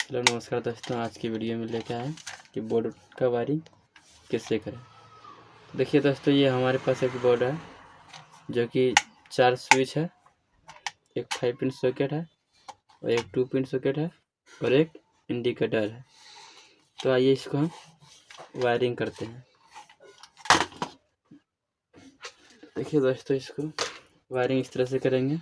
Hello नमस्कार दोस्तों, आज की वीडियो में लेकर आए कि बोर्ड का वायरिंग कैसे करें। देखिए दोस्तों, ये हमारे पास एक बोर्ड है जो कि 4 स्विच है, एक 5 पिन सॉकेट है और एक 2 पिन सॉकेट है और एक इंडिकेटर है। तो आइए इसको हम वायरिंग करते हैं। देखिए दोस्तों, इसको वायरिंग इस तरह से करेंगे।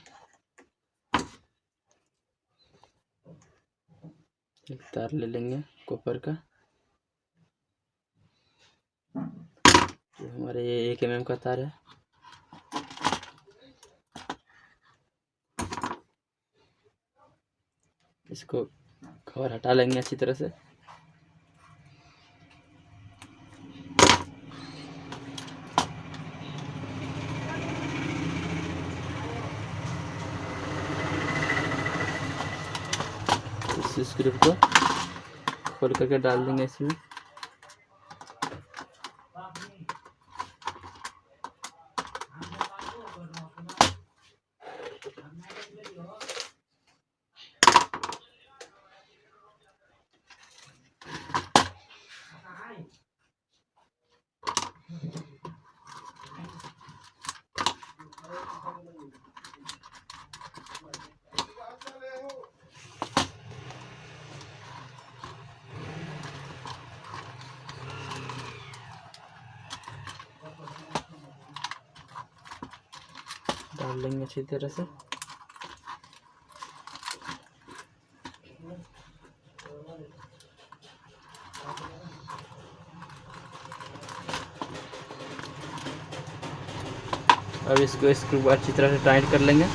एक तार ले लेंगे कॉपर का, जो हमारे ये 1 mm का तार है। इसको कवर हटा लेंगे अच्छी तरह से। इस स्क्रू को खोल करके डाल देंगे इसमें। डाल लेंगे अच्छी तरह से। अब इसको स्क्रू अच्छी तरह से टाइट कर लेंगे।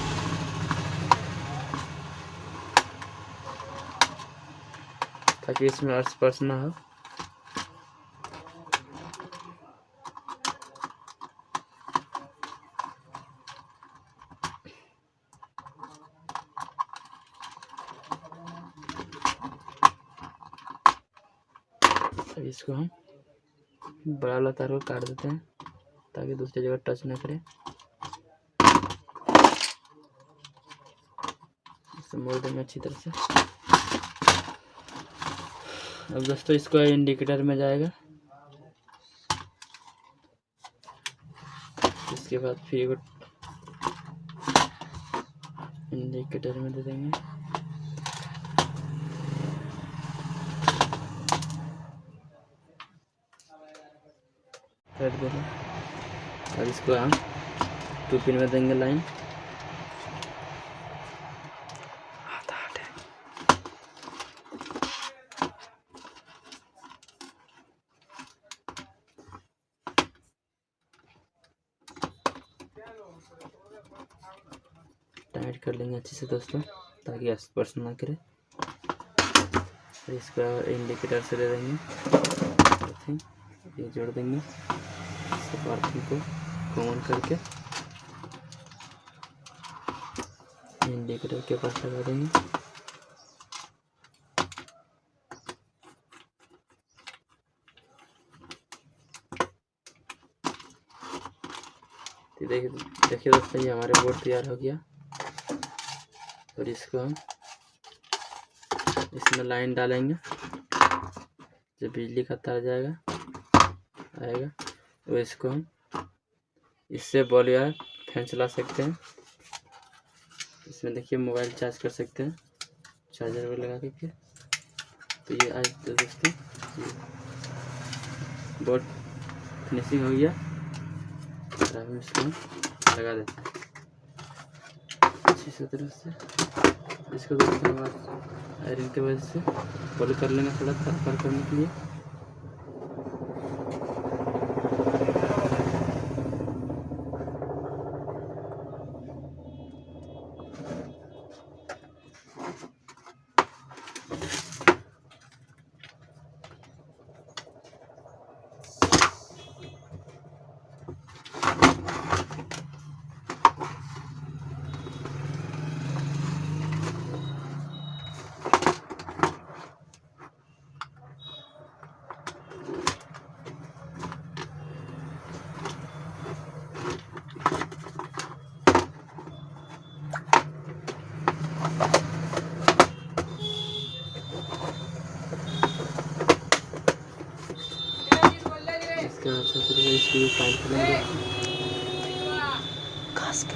ताकि इसमें अर्स पर्स ना हो। अब इसको हम बड़ा वाला तार को काट देते हैं ताकि दूसरी जगह टच ना करे। इसे मोड़ देंगे अच्छी तरह से। अब दोस्तों, इसको इंडिकेटर में जाएगा। इसके बाद फिर इंडिकेटर में दे देंगे। कर देंगे। अब इसको हम 2 पिन में देंगे लाइन। टाइट कर लेंगे अच्छे से दोस्तों, ताकि स्पर्श ना करे। और इसको इंडिकेटर से दे देंगे, ये जोड़ देंगे। पार्थिंग को कॉमन करके इंडिकेटर के पास लगा देंगे। तो देखिए दोस्तों, ये हमारे बोर्ड तैयार हो गया। और इसको हम इसमें लाइन डालेंगे। जब बिजली का तार आएगा तो इसको हम इससे बॉल या फैन चला सकते हैं। इसमें देखिए मोबाइल चार्ज कर सकते हैं चार्जर में लगा के। तो ये आज तो दोस्तों बोर्ड फिनिशिंग हो गया। हम इसको लगा देते हैं अच्छी से तरह से। इसको दोस्तों आयरन के वजह से बॉल कर लेंगे थोड़ा तार करने के लिए। देखते हैं अच्छा से इसलिए फाइल करेंगे खास के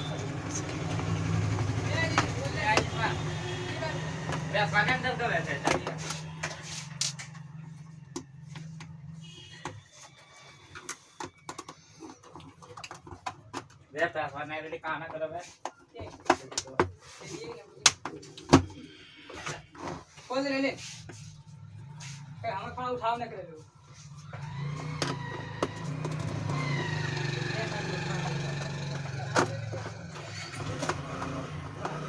कौन से ले ले हमें खाना उठाओ ना करे